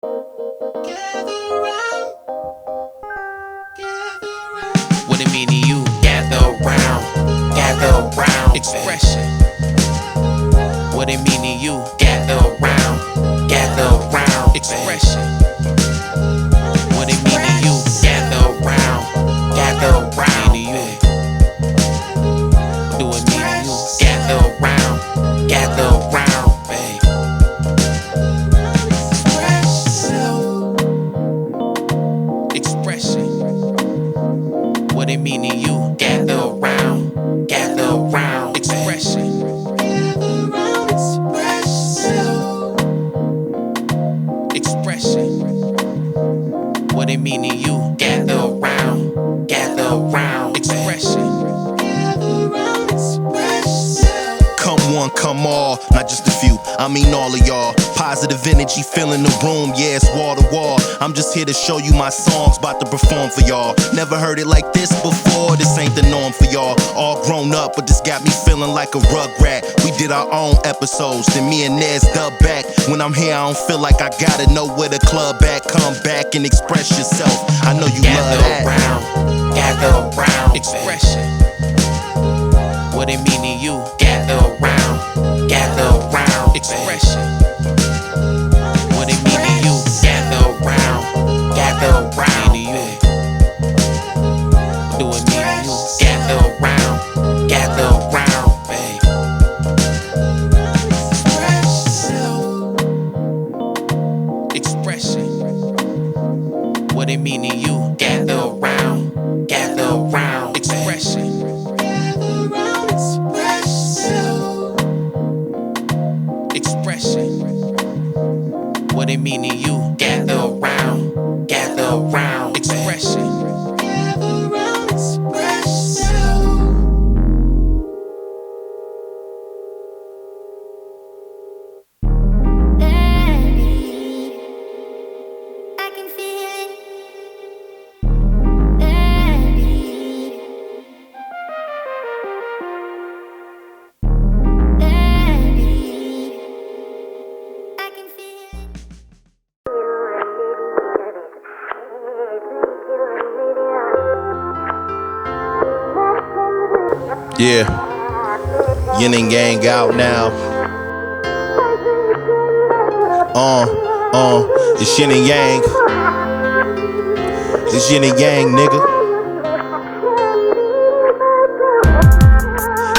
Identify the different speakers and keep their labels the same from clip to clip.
Speaker 1: What it mean to you? Gather round, Xpression. What it mean to you? Gather round, Xpression. What it mean to you? Gather round, to you. Do it mean to you? Gather round, babe. Xpression. What it mean to you? Gather round, Xpression. Xpression. What it mean to you? Gather round, Xpression.
Speaker 2: Come one, come all, not just a few, I mean all of y'all. Positive energy filling the room, yeah, it's wall to wall. I'm just here to show you my songs, about to perform for y'all. Never heard it like this before, this ain't the norm for y'all. All grown up, but this got me feeling like a rugrat. We did our own episodes, then me and Nez dub back. When I'm here, I don't feel like I gotta know where the club at. Come back and express yourself, I know you love that.
Speaker 1: Gather round, Xpression. What it mean to you? Gather round, Xpression. What it mean to you? Gather round, to you. Do it mean to you? Gather round, babe. Xpression. What it mean to you? Gather round, Xpression. Xpression. What it mean to you? Gather round, Xpression.
Speaker 2: Yeah, Yin and Yang out now. It's Yin and Yang. It's Yin and Yang, nigga.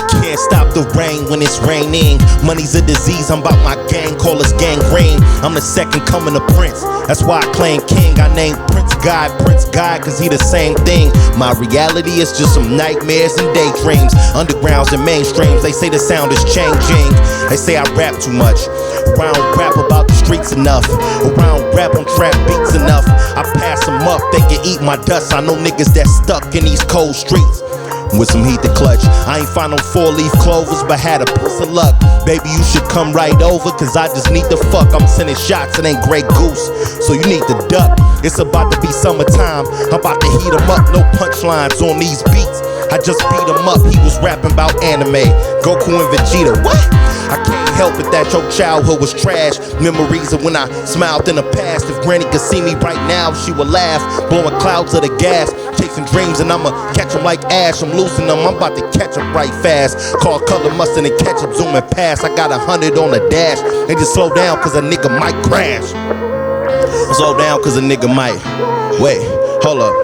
Speaker 2: Can't stop the rain when it's raining. Money's a disease, I'm about my gang, call us gangrene. I'm the second coming of Prince, that's why I claim king. I named Prince God, cause he the same thing. My reality is just some nightmares and daydreams. Undergrounds and mainstreams, they say the sound is changing. They say I rap too much, around rap about the streets enough, around rap on trap beats enough. I pass them up, they can eat my dust. I know niggas that stuck in these cold streets with some heat to clutch. I ain't find no 4-leaf clovers, but had a piece of luck. Baby, you should come right over, cause I just need to fuck. I'm sending shots, it ain't Grey Goose, so you need to duck. It's about to be summertime, I'm about to heat 'em up. No punchlines on these beats, I just beat him up. He was rapping about anime, Goku and Vegeta. What? I can't help it that your childhood was trash. Memories of when I smiled in the past. If Granny could see me right now, she would laugh. Blowing clouds of the gas, chasing dreams, and I'ma catch them like ash. I'm losing them, I'm about to catch up right fast. Call color mustard and ketchup, zooming past. I got 100 on the dash. They just slow down cause a nigga might crash. Slow down cause a nigga might. Wait, hold up.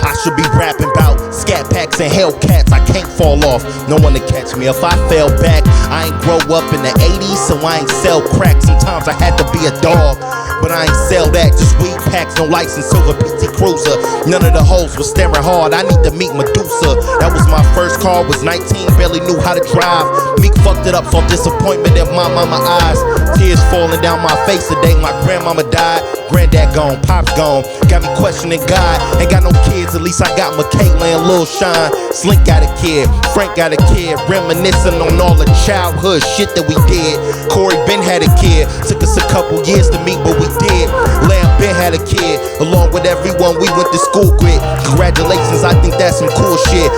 Speaker 2: I should be rapping about scat packs and Hellcats. I can't fall off, no one to catch me. If I fell back, I ain't grow up in the 80s, so I ain't sell crack. Sometimes I had to be a dog, but I ain't sell that. Just weed packs, no license, silver PT Cruiser. None of the hoes was staring hard, I need to meet Medusa. That was my first car, was 19, barely knew how to drive. Meek fucked it up, saw disappointment in my mama eyes. Tears falling down my face the day my grandmama died. Granddad gone, pop's gone, got me questioning God. Ain't got no kids, at least I got Michaela and Lil Shine. Slink got a kid, Frank got a kid, reminiscing on all the childhood shit that we did. Corey Ben had a kid, took us a couple years to meet, but we did. Lamb Ben had a kid, along with everyone we went to school with. Congratulations, I think that's some cool shit.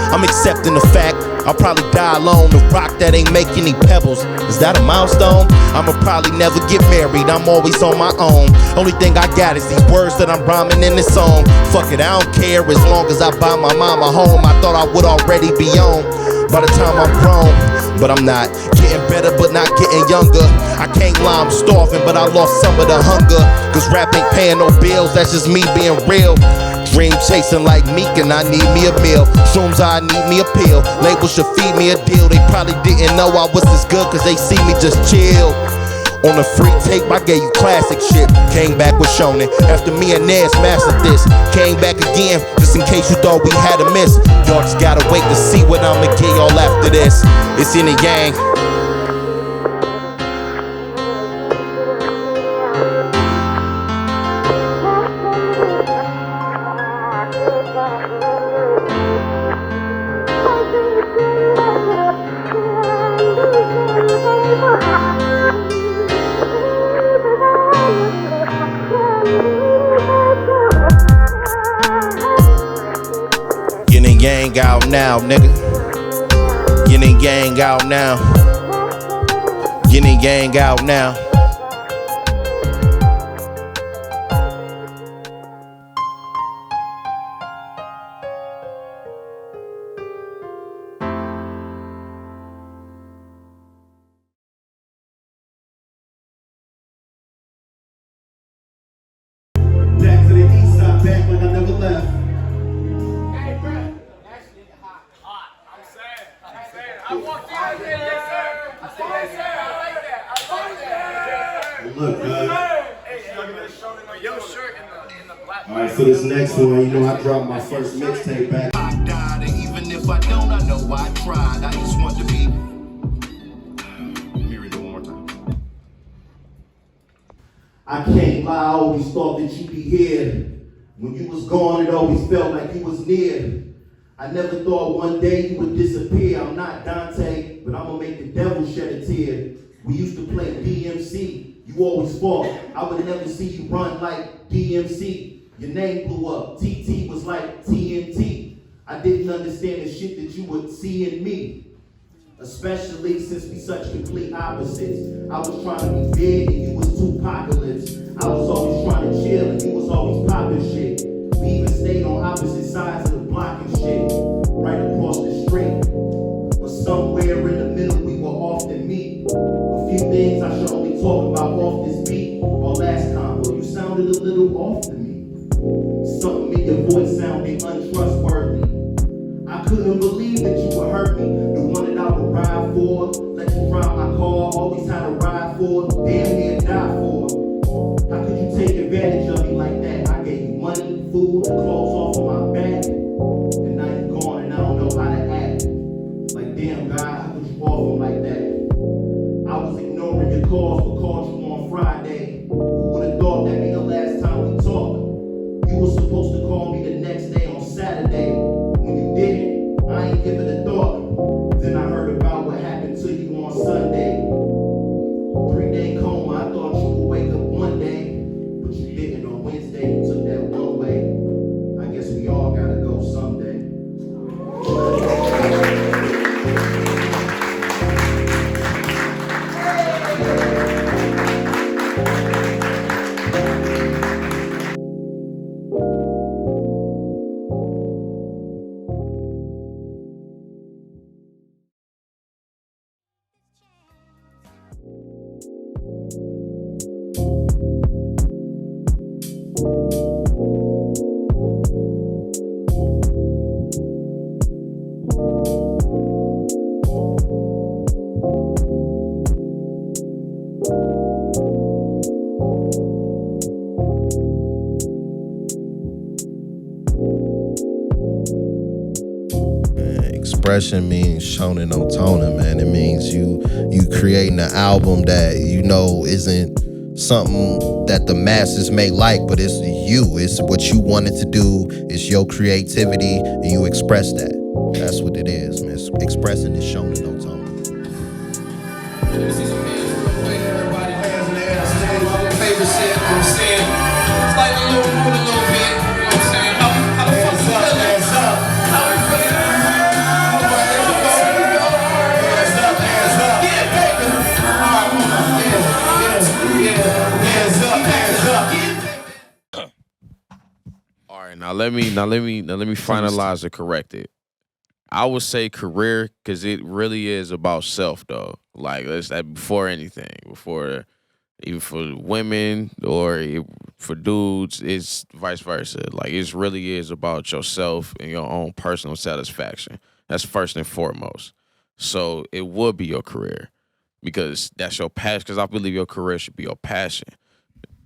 Speaker 2: I'm accepting the fact I'll probably die alone. The rock that ain't make any pebbles, is that a milestone? I'ma probably never get married, I'm always on my own. Only thing I got is these words that I'm rhyming in this song. Fuck it, I don't care as long as I buy my mama home. I thought I would already be on by the time I'm grown, but I'm not. Getting better but not getting younger. I can't lie, I'm starving, but I lost some of the hunger. Cause rap ain't paying no bills, that's just me being real. Dream chasing like Meek and I need me a meal. Shrooms, I need me a pill. Labels should feed me a deal. They probably didn't know I was this good cause they see me just chill. On a free tape, I gave you classic shit. Came back with Shonen. After me and Nas mastered this, came back again, just in case you thought we had a miss. Y'all just gotta wait to see what I'ma get y'all after this. It's in the gang. Yin and yang out now, nigga. Yin and yang out now. Yin and yang out now. Back to the east side, back like I never left.
Speaker 3: I walked out there, yes, sir. I said, yes, sir. I like that. I like that.
Speaker 2: Look good.
Speaker 3: Hey, your shirt in the black.
Speaker 2: Alright, for this next one, you know I dropped my first mixtape back. I died, and even if I don't, I know I tried. I just want to be. Let me read it one more time. I can't lie, I always thought that you'd be here. When you was gone, it always felt like you was near. I never thought one day you would disappear. I'm not Dante, but I'm gonna make the devil shed a tear. We used to play DMC. You always fought. I would never see you run like DMC. Your name blew up. TT was like TNT. I didn't understand the shit that you would see in me. Especially since we such complete opposites. I was trying to be big and you was too apocalypse. I was always trying to chill and you was always popping shit. We even stayed on opposite sides of the block and shit, right across the street. But somewhere in the middle we will often meet. A few things I should only talk about off this beat. Or last combo, you sounded a little off to me. Something in your voice sounded untrustworthy. I couldn't believe that you would hurt me. The one that I would ride for, let you drive my car, always had a ride for, damn near die for. How could you take advantage of me like that? I gave you money, food, and clothes off of my back. And now you're gone and I don't know how to act. Like damn God, how could you offer like that? I was ignoring your calls but called you on Friday. Who would have thought that'd be the last time we talked? You were supposed to call me the next day on Saturday. When you didn't, I ain't give it a thought. Then I heard about what happened to you on Sunday. 3-day coma, I thought you would wake up one day, but you didn't. On Wednesday, you took that one way. I guess we all gotta go someday. Xpression means shonen no toning, man. It means you creating an album that you know isn't something that the masses may like, but it's you. It's what you wanted to do. It's your creativity, and you express that. That's what it is, man. Expressing is shonen no toning.
Speaker 3: Favorite shit, you know what I'm saying? It's like a little bit, you know what I'm saying? How the fuck you feeling? How we feeling?
Speaker 4: Now let me finalize and correct it. I would say career because it really is about self though. Like that's that before anything, before even for women or for dudes, it's vice versa. Like it really is about yourself and your own personal satisfaction. That's first and foremost. So it would be your career because that's your passion. Because I believe your career should be your passion.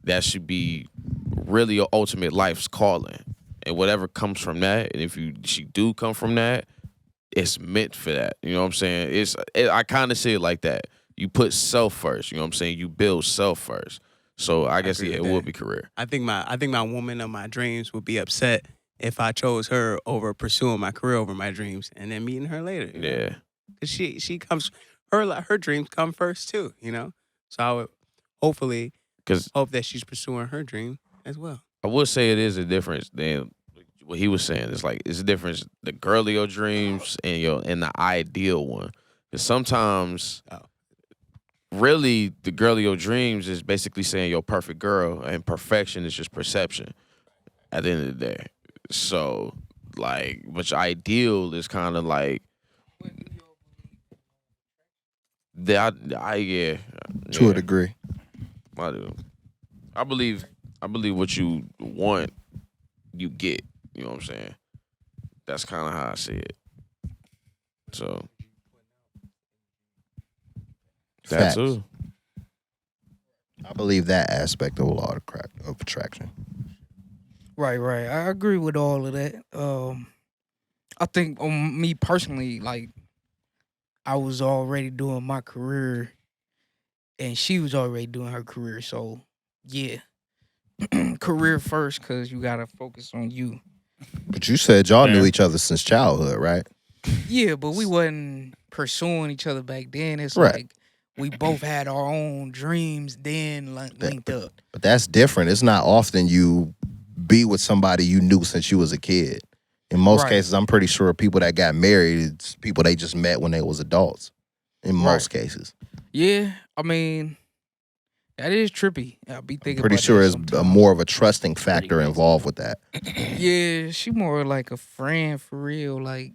Speaker 4: That should be really your ultimate life's calling. And whatever comes from that, and if she do come from that, it's meant for that. You know what I'm saying? I kind of see it like that. You put self first. You know what I'm saying? You build self first. So I guess
Speaker 5: agree
Speaker 4: it
Speaker 5: with
Speaker 4: would
Speaker 5: that.
Speaker 4: be career.
Speaker 5: I think my woman of my dreams would be upset if I chose her over pursuing my career over my dreams and then meeting her later. You know?
Speaker 4: Yeah.
Speaker 5: Cause she comes her dreams come first too. You know, so I would hopefully
Speaker 4: Because
Speaker 5: hope that she's pursuing her dream as well.
Speaker 4: I would say it is a difference than what he was saying. It's like it's a difference the girl of your dreams and the ideal one. Because sometimes
Speaker 5: Oh.
Speaker 4: really the girl of your dreams is basically saying your perfect girl and perfection is just perception at the end of the day. So like but your ideal is kind of like yeah.
Speaker 6: To a
Speaker 4: Yeah,
Speaker 6: degree.
Speaker 4: I do. I believe what you want, you get. You know what I'm saying? That's kind of how I see it. So that
Speaker 6: Facts.
Speaker 4: too.
Speaker 6: I believe that aspect of a lot of attraction.
Speaker 7: Right. I agree with all of that. I think on me personally, like I was already doing my career, and she was already doing her career. So yeah, career first, cause you gotta focus on you.
Speaker 6: But you said y'all knew
Speaker 8: Fair.
Speaker 6: each other since childhood, right?
Speaker 7: Yeah, but we wasn't pursuing each other back then. It's
Speaker 6: Right.
Speaker 7: like we both had our own dreams, then linked up.
Speaker 6: But that's different. It's not often you be with somebody you knew since you was a kid. In most
Speaker 7: Right.
Speaker 6: cases, I'm pretty sure people that got married, it's people they just met when they was adults. In most cases.
Speaker 7: Yeah, I mean, that is trippy. I be thinking.
Speaker 6: Pretty
Speaker 7: about
Speaker 6: sure
Speaker 7: that
Speaker 6: it's
Speaker 7: sometimes.
Speaker 6: more of a trusting factor involved with that.
Speaker 7: Yeah, she more like a friend for real. Like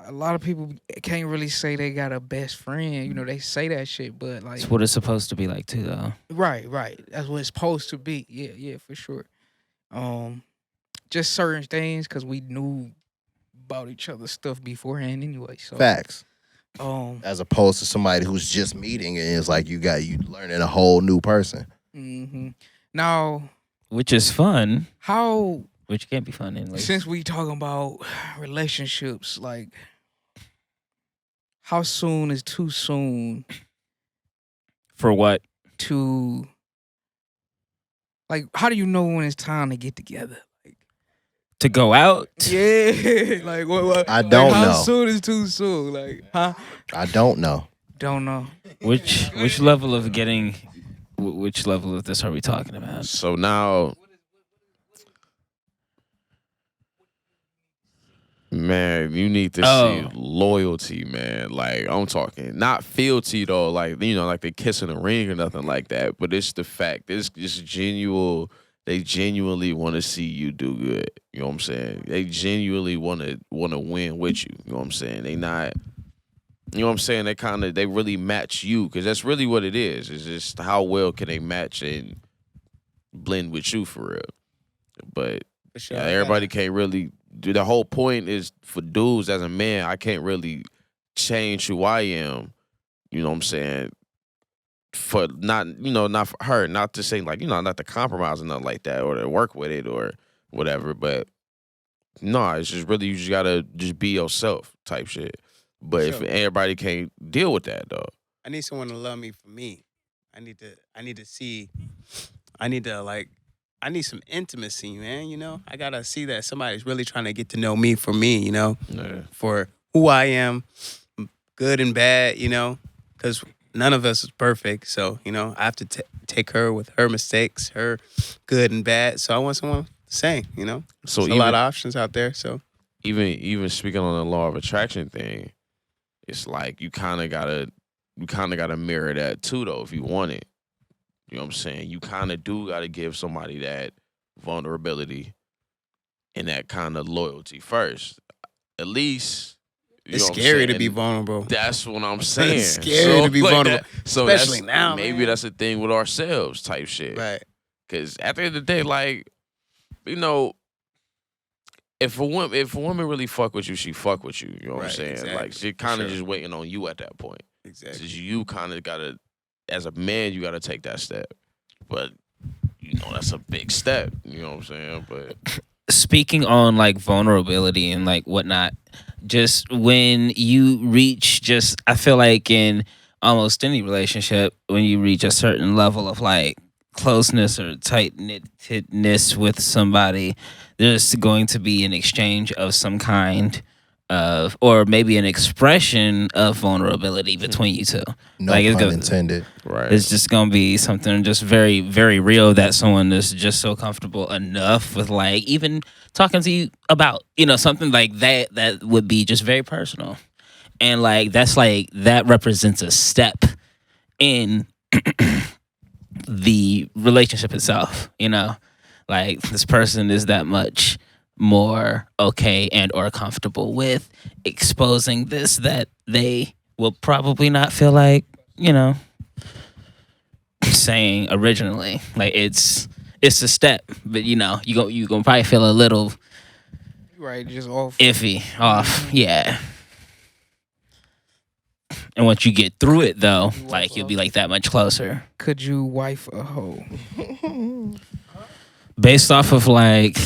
Speaker 7: a lot of people can't really say they got a best friend. You know, they say that shit, but like,
Speaker 8: It's what it's supposed to be like too, though.
Speaker 7: right. That's what it's supposed to be. Yeah, for sure. Just certain things because we knew about each other's stuff beforehand anyway. So
Speaker 6: Facts.
Speaker 7: As
Speaker 6: As opposed to somebody who's just meeting and it's like you learning a whole new person.
Speaker 7: Now,
Speaker 8: Which is fun,
Speaker 7: how
Speaker 8: which can't be fun anyway.
Speaker 7: since we talking about relationships, like how soon is too soon
Speaker 8: For what?
Speaker 7: to like? How do you know when it's time to get together?
Speaker 8: To go out?
Speaker 7: Yeah, like what?
Speaker 6: I don't
Speaker 7: how
Speaker 6: know.
Speaker 7: soon is too soon? Like, huh?
Speaker 6: I don't know.
Speaker 7: Don't know.
Speaker 8: Which level of getting? Which level of this are we talking about?
Speaker 4: So now, man, you need to see loyalty, man. Like I'm talking, not fealty though. Like like they kissing a ring or nothing like that. But it's the fact. It's just genuine. They genuinely want to see you do good. You know what I'm saying? They genuinely want to win with you. You know what I'm saying? They not. You know what I'm saying? They really match you because that's really what it is. It's just how well can they match and blend with you for real. But
Speaker 5: For sure.
Speaker 4: everybody can't really do. The whole point is for dudes as a man, I can't really change who I am. You know what I'm saying? For not for her, not to say like not to compromise or nothing like that or to work with it or whatever. But no, it's just really you just gotta just be yourself type shit. But if
Speaker 5: Sure.
Speaker 4: everybody can't deal with that though,
Speaker 5: I need someone to love me for me. I need to see. I need some intimacy, man. You know, I gotta see that somebody's really trying to get to know me for me. You know, for who I am, good and bad. You know, because none of us is perfect. So I have to take her with her mistakes, her good and bad. So I want someone the same.
Speaker 4: So
Speaker 5: There's a lot of options out there. So
Speaker 4: even speaking on the law of attraction thing, it's like you kind of gotta mirror that too though if you want it. You know what I'm saying? You kind of do gotta give somebody that vulnerability and that kind of loyalty first. At least you
Speaker 5: It's
Speaker 4: know what I'm
Speaker 5: scary to
Speaker 4: saying?
Speaker 5: be vulnerable.
Speaker 4: That's what I'm saying.
Speaker 5: It's scary to be vulnerable,
Speaker 4: So
Speaker 5: especially
Speaker 4: that's,
Speaker 5: now,
Speaker 4: maybe
Speaker 5: man.
Speaker 4: that's the thing with ourselves type shit.
Speaker 5: Right.
Speaker 4: Because at the end of the day, like, you know, if a woman really fuck with you, she fuck with you. You know what I'm
Speaker 5: Right,
Speaker 4: saying?
Speaker 5: exactly.
Speaker 4: Like, she kind of
Speaker 5: Sure.
Speaker 4: just waiting on you at that point.
Speaker 5: Exactly.
Speaker 4: Because you kind of gotta, as a man, you gotta take that step. But you know, that's a big step. You know what I'm saying? But
Speaker 8: Speaking on like vulnerability and like whatnot, just when you reach just, I feel like in almost any relationship, when you reach a certain level of like closeness or tight knitness with somebody, there's going to be an exchange of some kind of, or maybe an expression of vulnerability between you two.
Speaker 6: No
Speaker 8: Like, it's
Speaker 6: pun
Speaker 8: go-
Speaker 6: intended.
Speaker 4: right.
Speaker 8: It's just gonna be something just very, very real that someone is just so comfortable enough with, like, even talking to you about, you know, something like that that would be just very personal. And like that represents a step in the relationship itself, you know? Like, this person is that much more okay and or comfortable with exposing this that they will probably not feel like, you know, saying originally. Like, it's a step, but you know, you gonna probably feel a little
Speaker 7: Right, just off.
Speaker 8: iffy off. Yeah. And once you get through it though, like, you'll be like that much closer.
Speaker 7: Could you wife a hoe?
Speaker 8: Based off of like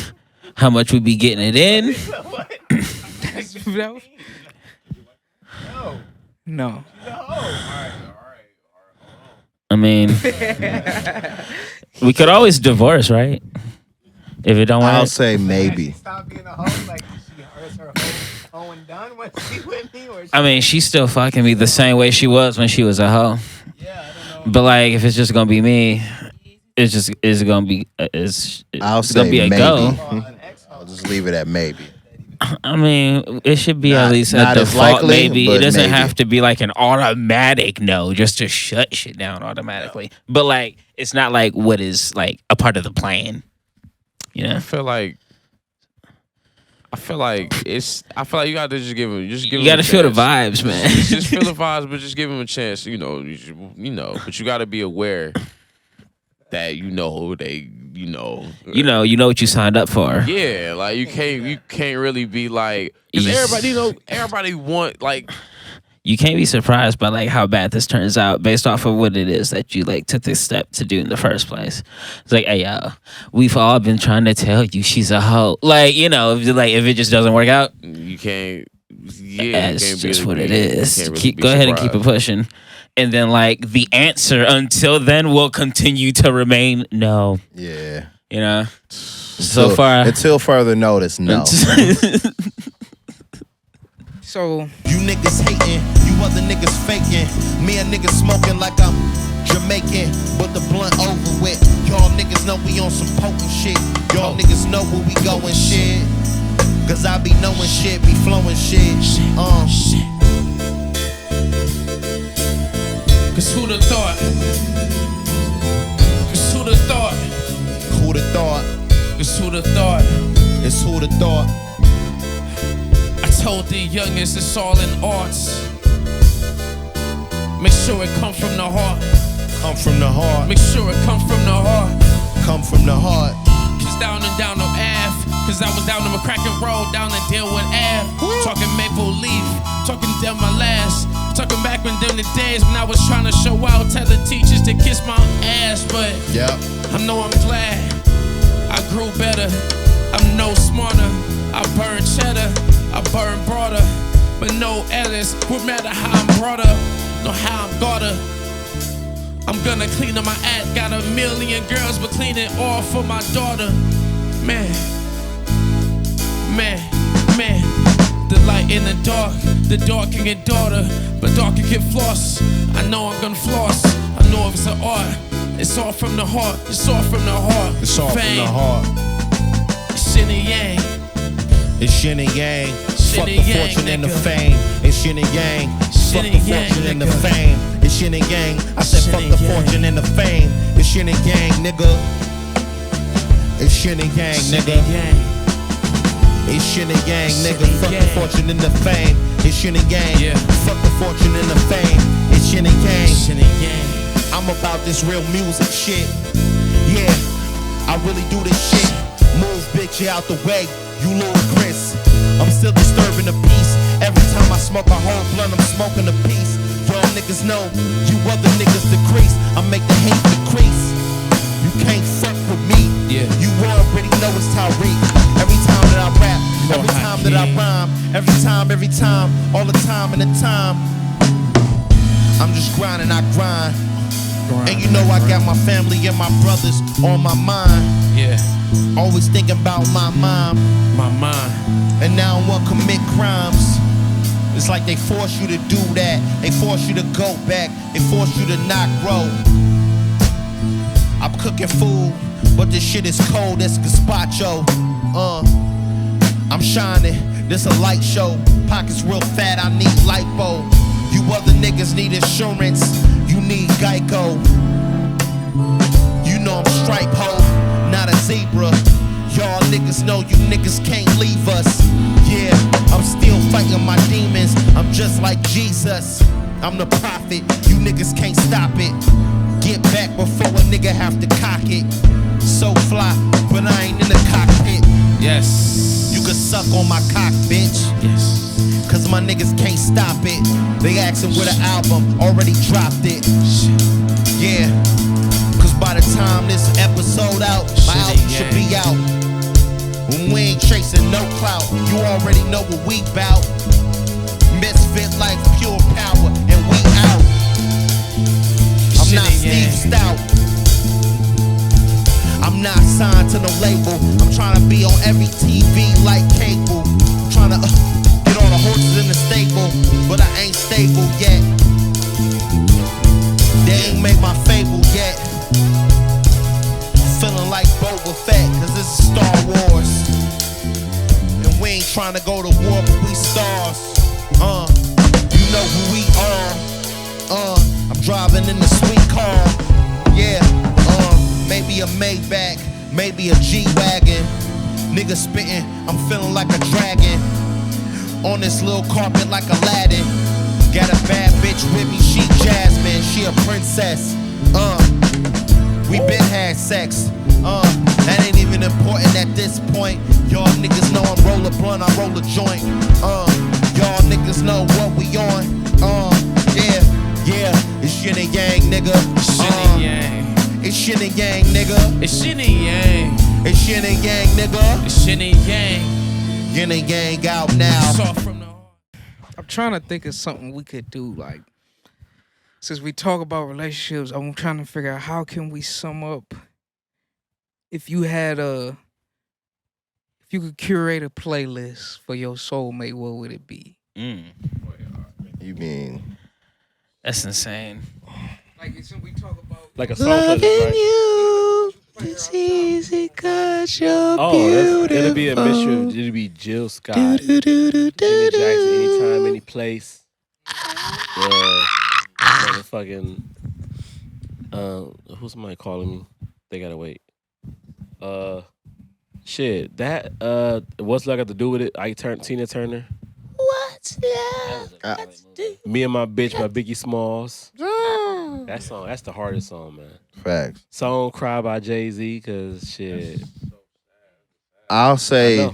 Speaker 8: how much we be getting it in.
Speaker 7: No.
Speaker 8: I mean, we could always divorce, right? If it don't
Speaker 6: I'll
Speaker 8: work.
Speaker 6: say maybe.
Speaker 3: Stop being a hoe. Like, is her hoe done when she with me? Or
Speaker 8: I mean, she's still fucking me the same way she was when she was a hoe.
Speaker 3: yeah, I don't know.
Speaker 8: But like, if it's just gonna be me, it's gonna be it's
Speaker 6: I'll
Speaker 8: it's gonna
Speaker 6: say
Speaker 8: be a
Speaker 6: maybe.
Speaker 8: go.
Speaker 6: I'll just leave it at maybe.
Speaker 8: I mean, it should be
Speaker 6: Not-
Speaker 8: at least a
Speaker 6: not as
Speaker 8: default.
Speaker 6: likely,
Speaker 8: Maybe it
Speaker 6: but
Speaker 8: doesn't
Speaker 6: maybe.
Speaker 8: have to be like an automatic no, just to shut shit down automatically. But like, it's not like what is like a part of the plan. You know,
Speaker 4: I feel like you gotta just give him.
Speaker 8: you got to feel the vibes, man.
Speaker 4: Just feel the vibes, but just give him a chance. You know. But you gotta be aware that you know they.
Speaker 8: you know what you signed up for.
Speaker 4: Yeah, like you can't really be like, because everybody want, like,
Speaker 8: You can't be surprised by like how bad this turns out based off of what it is that you like took this step to do in the first place. It's like, hey yo, we've all been trying to tell you she's a hoe. Like, you know, if it just doesn't work out,
Speaker 4: you can't. Yeah,
Speaker 8: that's
Speaker 4: you can't
Speaker 8: just
Speaker 4: really
Speaker 8: what it
Speaker 4: be- you
Speaker 8: is.
Speaker 4: can't really be
Speaker 8: Go ahead and keep it
Speaker 4: surprised.
Speaker 8: pushing. And then like the answer until then will continue to remain no.
Speaker 6: Yeah.
Speaker 8: You know? So far
Speaker 6: Until further notice, no.
Speaker 7: So
Speaker 2: You niggas hating, you other niggas faking. Me and niggas smoking like I'm Jamaican, but the blunt over with. Y'all niggas know we on some potent shit. Y'all niggas know where we going shit. Cause I be knowing shit, be flowing shit.
Speaker 1: Cause who'da thought? Cause who'da thought?
Speaker 2: Who'da thought?
Speaker 1: Cause who'da thought?
Speaker 2: It's who'da thought.
Speaker 1: I told the youngest it's all in arts. Make sure it come from the heart.
Speaker 2: Come from the heart,
Speaker 1: Make sure it come from the heart.
Speaker 2: come from the heart.
Speaker 1: Cause down and down on Ave. Cause I was down on McCracken Road, down in Dealwood Ave. Talking Maple Leaf, talking down my last. Talking back when them the days when I was trying to show out, telling teachers to kiss my ass. But
Speaker 2: Yep.
Speaker 1: I know I'm glad I grew better. I'm no smarter. I burn cheddar, I burn broader. But no Ellis, no matter how I'm brought up, know how I'm got her. I'm gonna clean up my act. Got a million girls, but clean it all for my daughter. Man. The light in the dark can get daughter, but dark can get floss. I know I'm gonna floss. I know if it's an art, it's all from the heart. It's all from the heart.
Speaker 2: It's all from the heart.
Speaker 1: It's yin and yang.
Speaker 2: It's yin and yang. Fuck the
Speaker 1: and yang,
Speaker 2: fortune and the
Speaker 1: nigga.
Speaker 2: fame. It's yin and yang. Fuck
Speaker 1: and
Speaker 2: the
Speaker 1: yang,
Speaker 2: fortune and the
Speaker 1: nigga.
Speaker 2: fame. It's yin and yang. I said
Speaker 1: Yin
Speaker 2: fuck
Speaker 1: and
Speaker 2: the
Speaker 1: yang.
Speaker 2: fortune and the fame. It's yin and yang, nigga. It's yin and yang,
Speaker 1: Yin
Speaker 2: nigga.
Speaker 1: and yang.
Speaker 2: It's yin and yang, nigga.
Speaker 1: Yin and
Speaker 2: Fuck the
Speaker 1: yang.
Speaker 2: fortune and the fame. It's yin and yang.
Speaker 1: Yeah.
Speaker 2: Fuck the fortune and the fame. It's yin and yang.
Speaker 1: Shin and yang.
Speaker 2: I'm about this real music shit. Yeah, I really do this shit. Move, bitch, you out the way. You ludicrous. I'm still disturbing the peace. Every time I smoke a whole blunt, I'm smoking a piece. Y'all niggas know, you other niggas decrease. I make the hate decrease. You can't fuck with me.
Speaker 1: Yeah.
Speaker 2: You already know it's Tyreek. Every time that I rap,
Speaker 1: know
Speaker 2: every
Speaker 1: how
Speaker 2: time that I
Speaker 1: he-
Speaker 2: rhyme, every time, all the time and the time. I'm just grinding, I grind. And you know I got my family and my brothers on my mind.
Speaker 1: Yeah,
Speaker 2: Always thinking about my mom.
Speaker 1: my mind.
Speaker 2: And now I won't commit crimes. It's like they force you to do that. They force you to go back. They force you to not grow. I'm cooking food, but this shit is cold as gazpacho. I'm shining, this a light show. Pockets real fat, I need lipo. You other niggas need insurance, you need Geico. You know I'm stripe ho, not a zebra. Y'all niggas know you niggas can't leave us. Yeah, I'm still fighting my demons. I'm just like Jesus. I'm the prophet, you niggas can't stop it. Get back before a nigga have to cock it. So fly, but I ain't in the cockpit.
Speaker 1: Yes.
Speaker 2: You can suck on my cock, bitch.
Speaker 1: Yes.
Speaker 2: Cause my niggas can't stop it. They asking where the album, already dropped it. Yeah, cause by the time this episode out, my
Speaker 1: Shit,
Speaker 2: album
Speaker 1: yeah.
Speaker 2: should be out. When we ain't chasing no clout, you already know what we bout. Misfit life, pure power, and we out. I'm
Speaker 1: Shit,
Speaker 2: not Steve
Speaker 1: yeah.
Speaker 2: Stout. I'm not signed to no label. I'm trying to be on every TV like cable. Trying to get all the horses in the stable, but I ain't stable yet. They ain't made my fable yet. Feeling like Boba Fett, cause this is Star Wars. And we ain't trying to go to war, but we stars. You know who we are. I'm driving in the sweet car. Yeah, maybe a Maybach, maybe a G-Wagon. Nigga spittin', I'm feeling like a dragon. On this little carpet like Aladdin. Got a bad bitch with me, she Jasmine, she a princess. We been had sex. That ain't even important at this point. Y'all niggas know I'm roll a blunt, I roll a joint. Y'all niggas know what we on. Yeah, it's yin and yang, nigga.
Speaker 1: Shin and yang.
Speaker 2: It's yin and yang, nigga.
Speaker 1: It's shin and yang.
Speaker 2: It's yin and yang, nigga.
Speaker 1: It's shin and yang.
Speaker 2: Yin and yang out now.
Speaker 1: Soft from the heart.
Speaker 7: I'm trying to think of something we could do. Like, since we talk about relationships, I'm trying to figure out how can we sum up. If you could curate a playlist for your soulmate, what would it be?
Speaker 6: You mean
Speaker 8: That's insane.
Speaker 7: Like, since we talk about
Speaker 9: Like a song playlist, right?
Speaker 8: you is easy 'cause you're
Speaker 9: It'll be a mixture of, it'll be Jill Scott, Janet Jackson, anytime, any place. Motherfucking, who's somebody calling me? They gotta wait. Shit, that, what's that got to do with it? Tina Turner. Me and My Bitch by Biggie Smalls. That song, that's the hardest song, man.
Speaker 6: facts?
Speaker 9: Song Cry by Jay-Z, cause shit.
Speaker 6: I'll say
Speaker 9: know.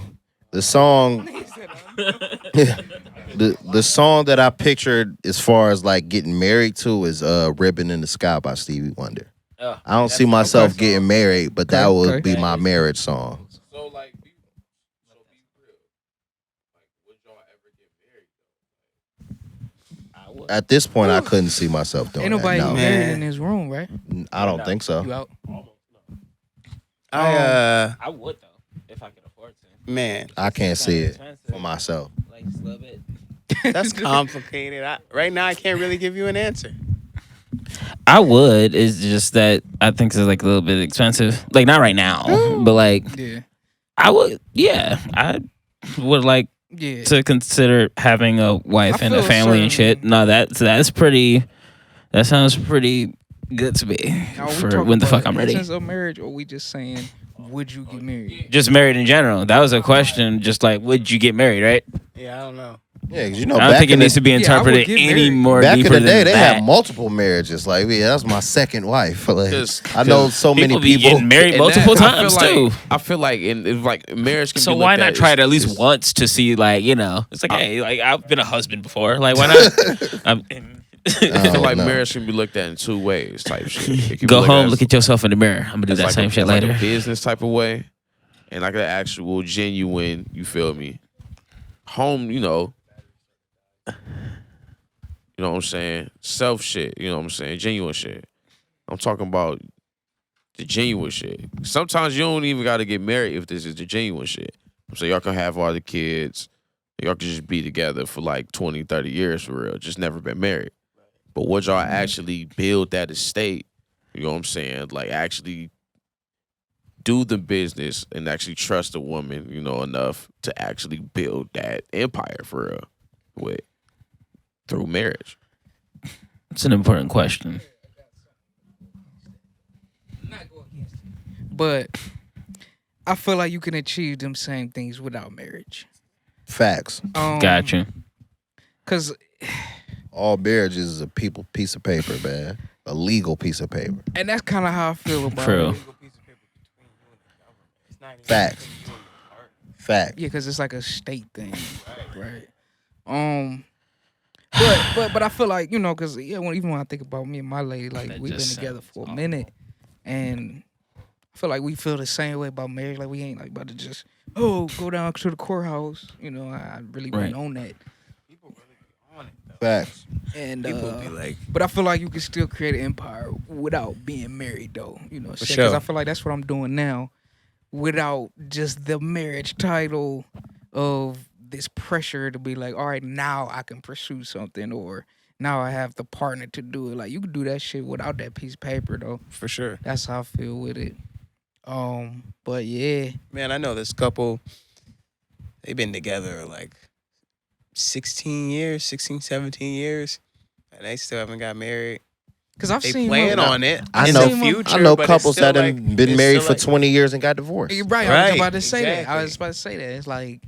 Speaker 6: the song. The song that I pictured as far as like getting married to is "Ribbon in the Sky" by Stevie Wonder. I don't see myself getting married, but that would be my marriage song.
Speaker 4: So like, be real. Like, would y'all ever get married?
Speaker 6: At this point, I couldn't see myself doing
Speaker 7: ain't nobody
Speaker 6: that. No.
Speaker 7: married in this room, right?
Speaker 6: I don't think so.
Speaker 7: You out?
Speaker 8: I would though, if I could afford to.
Speaker 5: Man,
Speaker 6: I can't see it for myself.
Speaker 8: Like just a little bit.
Speaker 5: that's complicated. Right now, I can't really give you an answer.
Speaker 8: I would. It's just that I think it's like a little bit expensive. Like not right now, but like
Speaker 7: Yeah.
Speaker 8: I would. Yeah, I would like
Speaker 7: Yeah.
Speaker 8: to consider having a wife
Speaker 7: I
Speaker 8: and a
Speaker 7: feel
Speaker 8: family and
Speaker 7: certain-
Speaker 8: shit. No, that's pretty. That sounds pretty good to me
Speaker 7: Now, we
Speaker 8: for
Speaker 7: talking
Speaker 8: when the
Speaker 7: about
Speaker 8: fuck I'm ready.
Speaker 7: essence of marriage, or we just saying would you get married?
Speaker 8: Just married in general. That was a question. Just like, would you get married, right?
Speaker 5: Yeah, I don't know.
Speaker 6: Yeah, because
Speaker 8: I don't think it needs to be
Speaker 7: Yeah, I would
Speaker 8: interpreted
Speaker 7: get
Speaker 8: any
Speaker 7: married.
Speaker 8: more
Speaker 6: Back in
Speaker 8: deeper
Speaker 6: the day,
Speaker 8: than
Speaker 6: they
Speaker 8: that.
Speaker 6: had multiple marriages. Like, yeah, that's my second wife. Like,
Speaker 4: 'Cause-
Speaker 6: I know so many
Speaker 8: People be
Speaker 6: people.
Speaker 8: getting married
Speaker 4: And
Speaker 8: multiple
Speaker 4: that-
Speaker 8: times too.
Speaker 4: I feel like marriage can
Speaker 8: So
Speaker 4: be
Speaker 8: why
Speaker 4: looked
Speaker 8: not
Speaker 4: at
Speaker 8: try it
Speaker 4: as-
Speaker 8: at least
Speaker 4: as-
Speaker 8: once to see, like, it's like, hey, like I've been a husband before. Like, why not?
Speaker 4: I feel like
Speaker 6: no.
Speaker 4: marriage can be looked at in two ways, type shit. It can be
Speaker 8: Go
Speaker 4: looked
Speaker 8: home,
Speaker 4: as-
Speaker 8: look at yourself in the mirror. I'm gonna do
Speaker 4: as
Speaker 8: that
Speaker 4: like
Speaker 8: same
Speaker 4: a,
Speaker 8: shit
Speaker 4: as like
Speaker 8: later.
Speaker 4: a business type of way, and like an actual genuine. You feel me? Home, you know what I'm saying? Self shit, you know what I'm saying? Genuine shit. I'm talking about the genuine shit. Sometimes you don't even got to get married if this is the genuine shit. So y'all can have all the kids. Y'all can just be together for like 20, 30 years for real. Just never been married. But would y'all actually build that estate? You know what I'm saying? Like actually do the business and actually trust a woman, enough to actually build that empire for real through marriage.
Speaker 8: It's an important question.
Speaker 7: But I feel like you can achieve them same things without marriage.
Speaker 6: Facts.
Speaker 8: Gotcha.
Speaker 7: Cause
Speaker 6: All marriages is a piece of paper, man. A legal piece of paper.
Speaker 7: and that's kind of how I feel about
Speaker 8: True.
Speaker 7: it.
Speaker 6: Facts. Facts.
Speaker 7: Yeah, cause it's like a state thing, right? But I feel like cause even when I think about me and my lady, like
Speaker 8: That
Speaker 7: we've been
Speaker 8: just
Speaker 7: together
Speaker 8: sounds
Speaker 7: for a
Speaker 8: awful.
Speaker 7: minute, and I feel like we feel the same way about marriage. Like we ain't like about to just go down to the courthouse. I really
Speaker 8: Right.
Speaker 7: went on that.
Speaker 6: Facts.
Speaker 7: And
Speaker 5: People be like,
Speaker 7: but I feel like you can still create an empire without being married, though. Because
Speaker 5: sure.
Speaker 7: I feel like that's what I'm doing now, without just the marriage title of this pressure to be like, all right, now I can pursue something, or now I have the partner to do it. Like you can do that shit without that piece of paper, though.
Speaker 5: for sure.
Speaker 7: That's how I feel with it. But yeah,
Speaker 5: Man, I know this couple, they've been together like 16, 17 years, and they still haven't got married.
Speaker 7: because I've
Speaker 5: They
Speaker 7: seen
Speaker 5: plan
Speaker 7: mother-
Speaker 5: on it
Speaker 6: I
Speaker 5: in
Speaker 6: know.
Speaker 5: the future.
Speaker 6: I know
Speaker 5: but it's
Speaker 6: couples
Speaker 5: still
Speaker 6: that have
Speaker 5: like-
Speaker 6: been
Speaker 5: it's
Speaker 6: married
Speaker 5: still
Speaker 6: for
Speaker 5: like-
Speaker 6: 20 years and got divorced.
Speaker 7: You're right. I was
Speaker 5: Right,
Speaker 7: about to say that. I
Speaker 5: exactly.
Speaker 7: was about to say that. It's like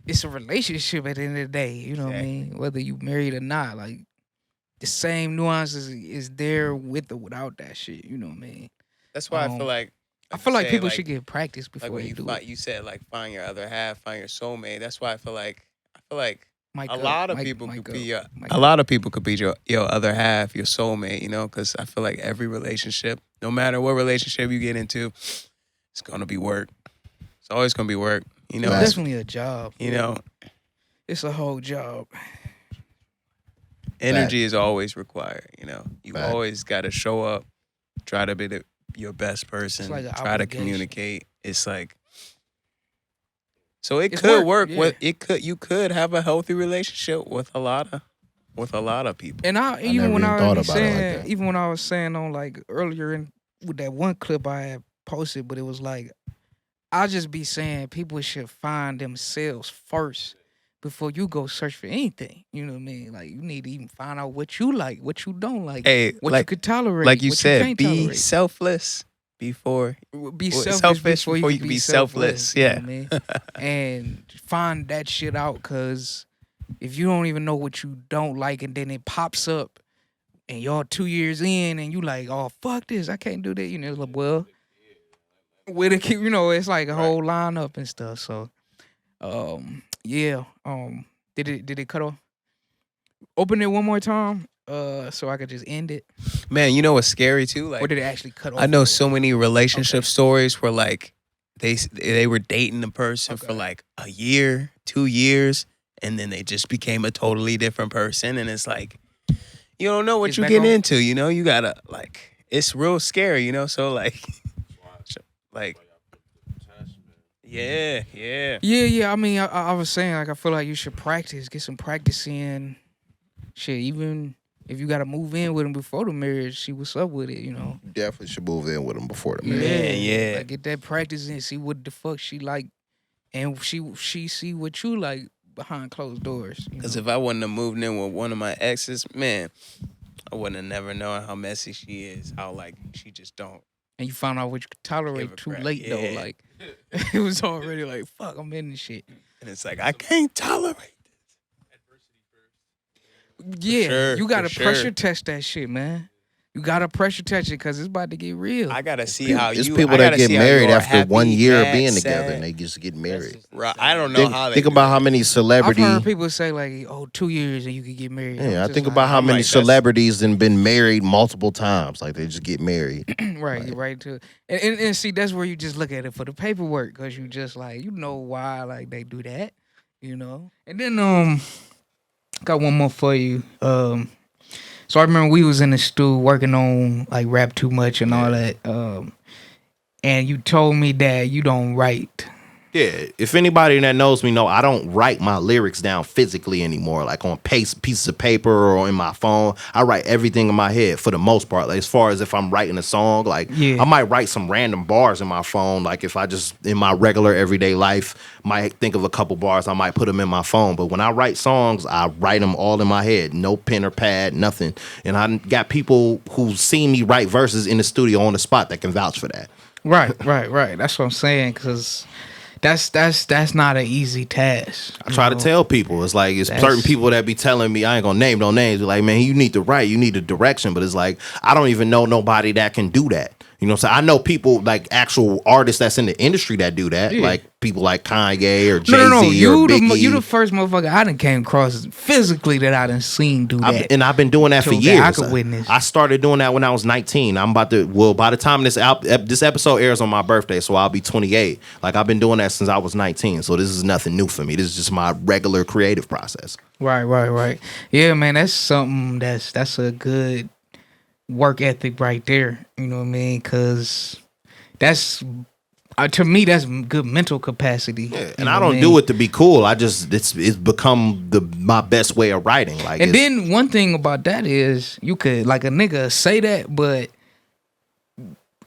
Speaker 7: it's a relationship at the end of the day. You know what I mean? Whether you married or not, like the same nuances is there with or without that shit. You know what I mean?
Speaker 5: That's why I feel like
Speaker 7: I feel like
Speaker 5: say,
Speaker 7: people should get practice before
Speaker 5: like when
Speaker 7: they
Speaker 5: you
Speaker 7: do
Speaker 5: find,
Speaker 7: it.
Speaker 5: you said like find your other half, find your soulmate. That's why I feel like
Speaker 7: Mic
Speaker 5: a
Speaker 7: up,
Speaker 5: lot of
Speaker 7: mic-
Speaker 5: people
Speaker 7: mic
Speaker 5: could
Speaker 7: up,
Speaker 5: be your
Speaker 7: mic
Speaker 5: a
Speaker 7: up.
Speaker 5: lot of people could be your other half, your soulmate. Because I feel like every relationship, no matter what relationship you get into, it's gonna be work. It's always gonna be work.
Speaker 7: It's
Speaker 6: Right.
Speaker 7: definitely a job.
Speaker 5: It's
Speaker 7: a whole job.
Speaker 5: energy is always required. You
Speaker 6: Fact.
Speaker 5: always got to show up, try to be your best person,
Speaker 7: like an
Speaker 5: try to
Speaker 7: obligation.
Speaker 5: communicate. It's like, so it
Speaker 7: It's
Speaker 5: could
Speaker 7: work,
Speaker 5: work.
Speaker 7: yeah.
Speaker 5: You could have a healthy relationship with a lot of people.
Speaker 7: And
Speaker 6: never
Speaker 7: even when
Speaker 6: even
Speaker 7: I
Speaker 6: thought
Speaker 7: was
Speaker 6: about it like
Speaker 7: saying,
Speaker 6: that.
Speaker 7: even when I was saying on like earlier with that one clip I had posted, but it was like I just be saying people should find themselves first before you go search for anything. You know what I mean? Like you need to even find out what you like, what you don't like,
Speaker 5: Hey,
Speaker 7: what you
Speaker 5: like
Speaker 7: could tolerate,
Speaker 5: like you
Speaker 7: what
Speaker 5: said,
Speaker 7: can't
Speaker 5: be
Speaker 7: tolerate.
Speaker 5: selfless before.
Speaker 7: Be
Speaker 5: Well,
Speaker 7: selfish before you can be selfless. You know
Speaker 5: Yeah.
Speaker 7: what I mean? And find that shit out, because if you don't even know what you don't like and then it pops up and y'all 2 years in and you like, oh, fuck this, I can't do that. It's like, well, with it, it's like a whole lineup and stuff. So, yeah. Did it cut off? Open it one more time, so I could just end it.
Speaker 5: Man, you know what's scary too? Like,
Speaker 7: Or did it actually cut off?
Speaker 5: I know so many relationship stories where like they were dating the person for like a year, 2 years, and then they just became a totally different person, and it's like you don't know what
Speaker 7: It's
Speaker 5: you're
Speaker 7: back
Speaker 5: getting
Speaker 7: on?
Speaker 5: into. You gotta like it's real scary. So like yeah.
Speaker 7: Yeah. I mean, I was saying, like, I feel like you should get some practice in. Shit, even if you got to move in with him before the marriage, see what's up with it,
Speaker 6: You definitely should move in with them before the
Speaker 7: Yeah,
Speaker 6: marriage.
Speaker 5: yeah.
Speaker 7: Like, get that practice in, see what the fuck she like, and she see what you like behind closed doors.
Speaker 5: Because if I wouldn't have moved in with one of my exes, man, I wouldn't have never known how messy she is. How like she just don't.
Speaker 7: and you found out what you could tolerate too late though. Like it was already like, fuck, I'm in this shit.
Speaker 5: And it's like I can't tolerate this.
Speaker 7: Yeah,
Speaker 5: sure,
Speaker 7: you gotta
Speaker 5: for sure.
Speaker 7: pressure test that shit, man. You gotta pressure test it because it's about to get real.
Speaker 5: I gotta see how
Speaker 6: It's
Speaker 5: you.
Speaker 6: people
Speaker 5: I
Speaker 6: that
Speaker 5: gotta
Speaker 6: get
Speaker 5: see how
Speaker 6: married
Speaker 5: you're
Speaker 6: after
Speaker 5: happy,
Speaker 6: 1 year of
Speaker 5: mad,
Speaker 6: being
Speaker 5: sad.
Speaker 6: together, and they just get married.
Speaker 5: Right, I don't know how they
Speaker 6: Think
Speaker 5: do
Speaker 6: about
Speaker 5: it.
Speaker 6: how many
Speaker 7: I've
Speaker 6: celebrities.
Speaker 7: heard people say like, "Oh, 2 years and you could get married." I'm
Speaker 6: Yeah, I
Speaker 7: just
Speaker 6: think
Speaker 7: like,
Speaker 6: about how
Speaker 5: I'm
Speaker 6: many
Speaker 5: like, that's-
Speaker 6: celebrities and been married multiple times. Like they just get married.
Speaker 7: right, you're right too. And see, that's where you just look at it for the paperwork because you just like why like they do that, And then got one more for you. So I remember we was in the studio working on like Rap Too Much and all that. And you told me that you don't write.
Speaker 2: Yeah, if anybody that knows me know, I don't write my lyrics down physically anymore, like on pieces of paper or in my phone. I write everything in my head for the most part. Like, as far as if I'm writing a song, like I might write some random bars in my phone. Like if I just in my regular everyday life might think of a couple bars, I might put them in my phone. But when I write songs, I write them all in my head, no pen or pad, nothing. And I got people who seen me write verses in the studio on the spot that can vouch for that.
Speaker 7: Right. That's what I'm saying because. That's not an easy task.
Speaker 2: I try to tell people. It's like certain people that be telling me, I ain't gonna name no names, be like, man, you need to write, you need a direction. But it's like I don't even know nobody that can do that. You know what I'm saying? I know people like actual artists that's in the industry that do that.
Speaker 7: Yeah.
Speaker 2: Like people like Kanye or Jay-Z
Speaker 7: No.
Speaker 2: or Biggie.
Speaker 7: You the first motherfucker I done came across physically that I done seen do that.
Speaker 2: And I've been doing that for
Speaker 7: So that
Speaker 2: years.
Speaker 7: I could witness.
Speaker 2: I started doing that when I was 19. I'm about to, by the time this episode airs on my birthday, so I'll be 28. Like I've been doing that since I was 19. So this is nothing new for me. This is just my regular creative process.
Speaker 7: Right. Yeah, man, that's something that's a good work ethic right there. You know what I mean? Because that's to me that's good mental capacity.
Speaker 2: Yeah, and I don't do it to be cool. I just it's become my best way of writing. Like,
Speaker 7: and then one thing about that is you could like a nigga say that, but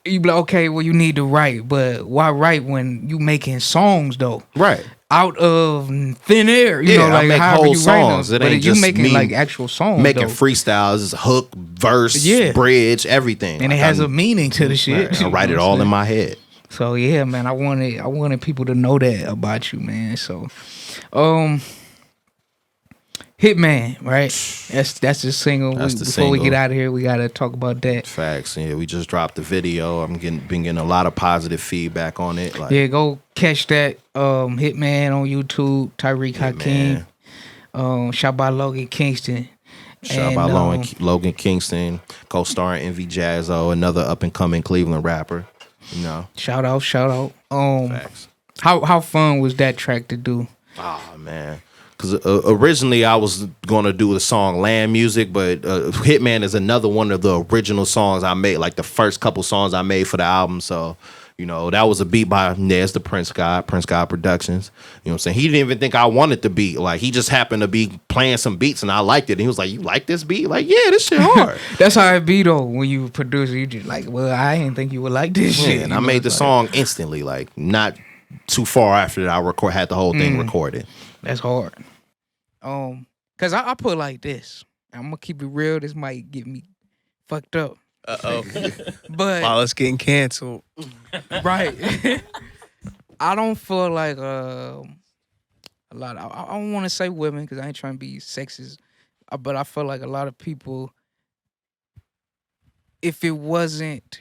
Speaker 7: you be like, okay, well you need to write, but why write when you making songs though?
Speaker 2: Right.
Speaker 7: Out of thin air, you know, like
Speaker 2: I make
Speaker 7: however
Speaker 2: whole
Speaker 7: you write
Speaker 2: songs.
Speaker 7: them.
Speaker 2: It
Speaker 7: But
Speaker 2: ain't
Speaker 7: you
Speaker 2: just
Speaker 7: making
Speaker 2: me
Speaker 7: like actual songs,
Speaker 2: making
Speaker 7: though.
Speaker 2: freestyles, hook, verse,
Speaker 7: Yeah.
Speaker 2: bridge, everything.
Speaker 7: And
Speaker 2: Like,
Speaker 7: it has a meaning to the shit.
Speaker 2: Right. I write it all in my head.
Speaker 7: So yeah, man, I wanted people to know that about you, man. So, Hitman, right? That's the single.
Speaker 2: That's the
Speaker 7: before we
Speaker 2: single.
Speaker 7: get out of here, we gotta talk about that.
Speaker 2: Facts. Yeah, we just dropped the video. Been getting a lot of positive feedback on it. Like,
Speaker 7: Yeah, go catch that. Hitman on YouTube. Tyreek Hakeem. Shot by Logan Kingston.
Speaker 2: Shout out Logan Kingston, co-starring Envy Jazzo, another up and coming Cleveland rapper. You know,
Speaker 7: Shout out.
Speaker 2: facts.
Speaker 7: How fun was that track to do?
Speaker 2: Oh man, because originally I was gonna do the song Land Music, but Hitman is another one of the original songs I made, like the first couple songs I made for the album. So, you know, that was a beat by Nez the Prince God Productions. You know what I'm saying? He didn't even think I wanted the beat. Like, he just happened to be playing some beats and I liked it. And he was like, you like this beat? Like, yeah, this shit hard.
Speaker 7: That's how it be though. When you produce it, you just like, well, I didn't think you would like this
Speaker 2: Yeah,
Speaker 7: shit.
Speaker 2: and
Speaker 7: You
Speaker 2: I
Speaker 7: know,
Speaker 2: made the
Speaker 7: it's like,
Speaker 2: song instantly, like not too far after that I had the whole thing recorded.
Speaker 7: That's hard. Cause I put like this. I'm gonna keep it real. This might get me fucked up. But
Speaker 5: While getting canceled.
Speaker 7: right. I don't feel like a lot. I don't want to say women because I ain't trying to be sexist, but I feel like a lot of people. If it wasn't,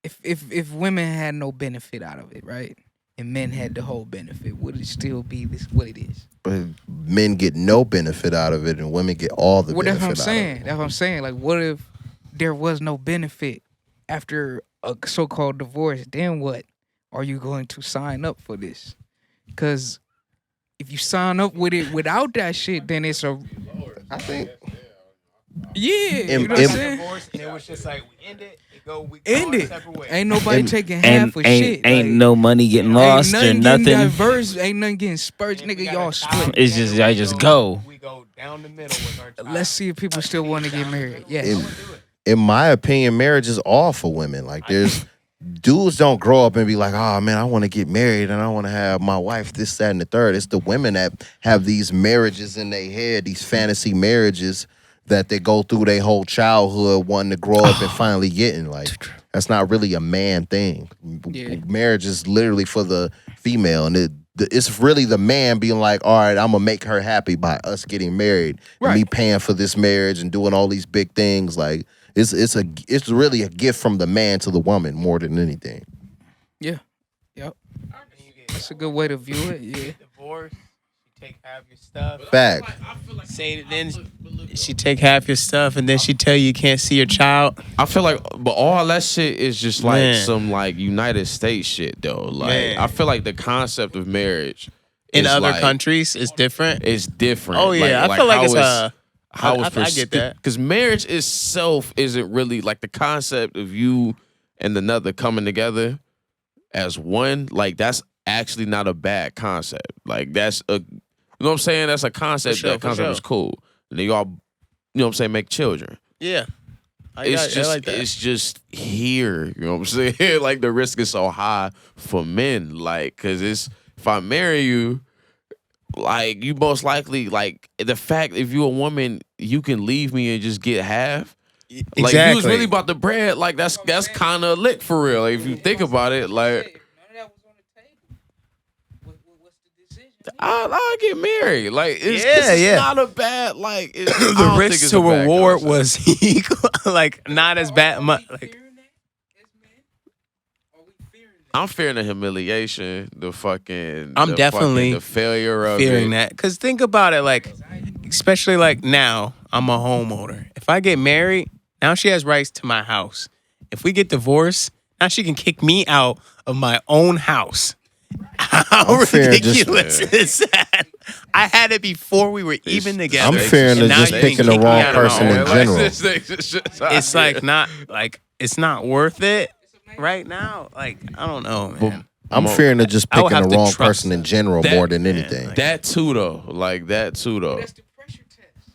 Speaker 7: if women had no benefit out of it, right, and men had the whole benefit, would it still be this what it is?
Speaker 6: But men get no benefit out of it, and women get all the
Speaker 7: Well,
Speaker 6: benefit
Speaker 7: that's what I'm
Speaker 6: out
Speaker 7: saying.
Speaker 6: of it.
Speaker 7: That's what I'm saying. Like, what if there was no benefit after a so-called divorce? Then what? Are you going to sign up for this? Because if you sign up with it without that shit, then it's a.
Speaker 6: I think.
Speaker 7: Yeah,
Speaker 6: In-
Speaker 7: you know what I'm
Speaker 6: in-
Speaker 7: saying?
Speaker 5: Divorce, and it was just like we end it. We
Speaker 7: End
Speaker 5: our
Speaker 7: it.
Speaker 5: separate ways.
Speaker 7: Ain't nobody taking
Speaker 8: And
Speaker 7: half of
Speaker 8: ain't
Speaker 7: shit.
Speaker 8: ain't
Speaker 7: like,
Speaker 8: no money getting lost or
Speaker 7: ain't nothing
Speaker 8: nothing.
Speaker 7: getting diverse. Ain't nothing getting spurged.
Speaker 5: And we
Speaker 7: Nigga,
Speaker 5: got
Speaker 7: y'all
Speaker 5: a
Speaker 7: split.
Speaker 5: thousand
Speaker 8: It's just I just go.
Speaker 5: We go down the middle with our child.
Speaker 7: Let's see if people still want to get married. Yes.
Speaker 6: In my opinion, marriage is all for women. Like, there's dudes don't grow up and be like, oh man, I want to get married and I want to have my wife this, that, and the third. It's the women that have these marriages in their head, these fantasy marriages, that they go through their whole childhood wanting to grow up and finally getting. Like, that's not really a man thing.
Speaker 7: Yeah.
Speaker 6: Marriage is literally for the female, and it's really the man being like, all right, I'm gonna make her happy by us getting married, and me paying for this marriage and doing all these big things. Like, it's really a gift from the man to the woman more than anything.
Speaker 7: Yeah. Yep. That's a good way to view it. Yeah.
Speaker 5: Divorce, she take half your stuff.
Speaker 6: Fact.
Speaker 5: Say then she take half your stuff and then she tell you can't see your child.
Speaker 4: I feel like, but all that shit is just like
Speaker 5: Man.
Speaker 4: some like United States shit though. Like
Speaker 5: Man.
Speaker 4: I feel like the concept of marriage
Speaker 5: In
Speaker 4: is
Speaker 5: other
Speaker 4: like,
Speaker 5: countries, it's different.
Speaker 4: it's different.
Speaker 5: Oh yeah, I feel like it's
Speaker 4: how
Speaker 5: I
Speaker 4: it's
Speaker 5: get that.
Speaker 4: because marriage itself isn't really like the concept of you and another coming together as one. Like that's actually not a bad concept. Like that's a, you know what I'm saying? That's a concept.
Speaker 5: sure,
Speaker 4: that
Speaker 5: for
Speaker 4: concept
Speaker 5: sure.
Speaker 4: is cool. And they all, you know what I'm saying, make children.
Speaker 5: Yeah. I like that.
Speaker 4: It's just here. You know what I'm saying? Like the risk is so high for men. Like, cause it's if I marry you, like you most likely like the fact if you're a woman, you can leave me and just get half. Like if you was really about the bread, like that's kind of lit for real. Like, if you think about it, like I'll get married. Like it's not a bad like
Speaker 5: the risk to reward was equal. Like not as bad. Like
Speaker 4: I'm fearing the humiliation, the fucking.
Speaker 5: I'm definitely
Speaker 4: the failure of
Speaker 5: fearing
Speaker 4: it.
Speaker 5: that. Because think about it, like, especially like now, I'm a homeowner. If I get married, now she has rights to my house. If we get divorced, now she can kick me out of my own house. How ridiculous is that? I had it before we were even together.
Speaker 6: I'm fearing
Speaker 5: and
Speaker 6: to
Speaker 5: now
Speaker 6: just
Speaker 5: you can
Speaker 6: picking the
Speaker 5: kick me
Speaker 6: wrong
Speaker 5: out of my
Speaker 6: person
Speaker 5: own
Speaker 6: in
Speaker 5: house.
Speaker 6: general.
Speaker 5: It's like it's not worth it right now. Like I don't know, man.
Speaker 6: I'm fearing to just
Speaker 5: I would
Speaker 6: picking
Speaker 5: have
Speaker 6: the
Speaker 5: to
Speaker 6: wrong
Speaker 5: trust
Speaker 6: person in general more than anything.
Speaker 4: That too though. Like that too though.
Speaker 7: That's the pressure test.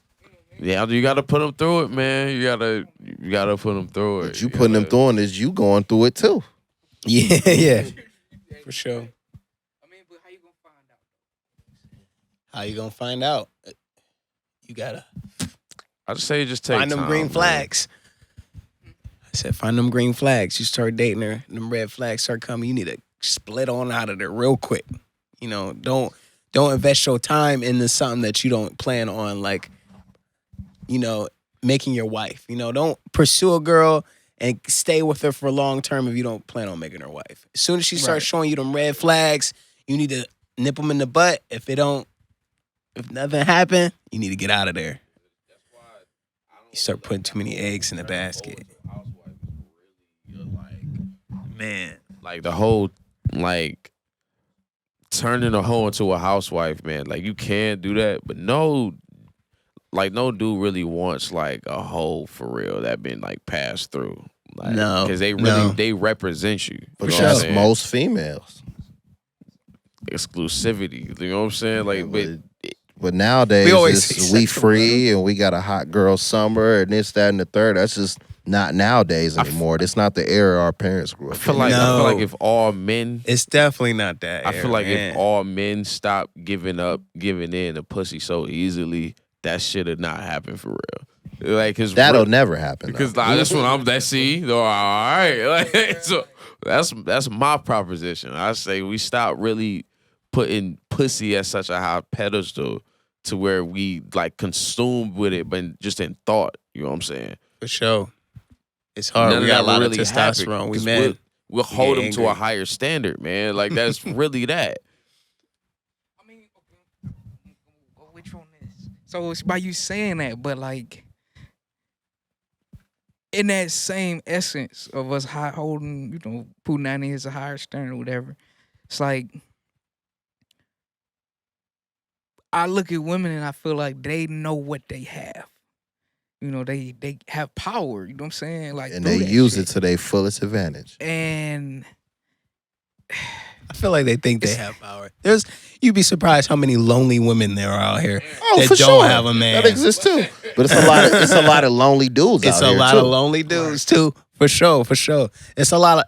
Speaker 4: Yeah, you gotta put them through it, man. You gotta put them through it.
Speaker 6: But you putting them through it is you going through it too.
Speaker 5: Yeah, for sure.
Speaker 7: I mean, but how you gonna find out?
Speaker 5: How you gonna find out? You gotta
Speaker 4: I just say just take
Speaker 5: find them
Speaker 4: time,
Speaker 5: green
Speaker 4: man.
Speaker 5: flags. I said, find them green flags. You start dating her, them red flags start coming. You need to split on out of there real quick. You know, don't invest your time into something that you don't plan on, like, you know, making your wife. You know, don't pursue a girl and stay with her for long term if you don't plan on making her wife. As soon as she starts showing you them red flags, you need to nip them in the butt. If nothing happened, you need to get out of there. You start putting too many eggs in the basket. Man.
Speaker 4: Like the whole like turning a hoe into a housewife, man. Like you can do that, but no dude really wants like a hoe for real that been like passed through. Like,
Speaker 5: No,
Speaker 4: because they they represent you.
Speaker 6: But
Speaker 4: You know what I'm
Speaker 6: that's
Speaker 4: saying?
Speaker 6: most females.
Speaker 4: Exclusivity. You know what I'm saying? Like,
Speaker 6: But nowadays,
Speaker 5: We always
Speaker 6: it's
Speaker 5: say
Speaker 6: we
Speaker 5: sexual
Speaker 6: free and we got a hot girl summer and this, that, and the third. That's just not nowadays anymore. It's not the era our parents grew up.
Speaker 4: I feel
Speaker 6: in.
Speaker 4: like
Speaker 5: No.
Speaker 4: if all men,
Speaker 5: It's definitely not that.
Speaker 4: I feel like if all men stop giving in to pussy so easily, that should have not happened for real. Like, cause
Speaker 6: That'll never happen.
Speaker 4: Because
Speaker 6: though.
Speaker 4: that's when I'm that see. All right, like, so that's my proposition. I say we stop really putting pussy at such a high pedestal to where we like consumed with it, but just in thought. You know what I'm saying?
Speaker 5: For sure. It's hard.
Speaker 4: None
Speaker 5: We
Speaker 4: of
Speaker 5: got a
Speaker 4: that
Speaker 5: lot
Speaker 4: really
Speaker 5: of testosterone.
Speaker 4: happened,
Speaker 5: We
Speaker 4: 'cause
Speaker 5: men.
Speaker 4: we'll hold
Speaker 5: get
Speaker 4: them to a
Speaker 5: angry.
Speaker 4: higher standard, man. Like that's really that.
Speaker 7: I mean, which one is? So it's by you saying that, but like in that same essence of us holding, you know, putting that in as a higher standard or whatever. It's like I look at women and I feel like they know what they have. You know, they have power. You know what I'm saying? Like,
Speaker 6: and
Speaker 7: through
Speaker 6: they
Speaker 7: that
Speaker 6: use
Speaker 7: shit.
Speaker 6: it to their fullest advantage.
Speaker 7: And
Speaker 5: I feel like they think they have power. You'd be surprised how many lonely women there are out here
Speaker 6: Oh,
Speaker 5: that
Speaker 6: for
Speaker 5: don't
Speaker 6: sure.
Speaker 5: have a man.
Speaker 6: That exists too. But it's a lot of lonely dudes
Speaker 5: It's
Speaker 6: out
Speaker 5: a
Speaker 6: here
Speaker 5: lot
Speaker 6: too.
Speaker 5: of lonely dudes too, For sure. It's a lot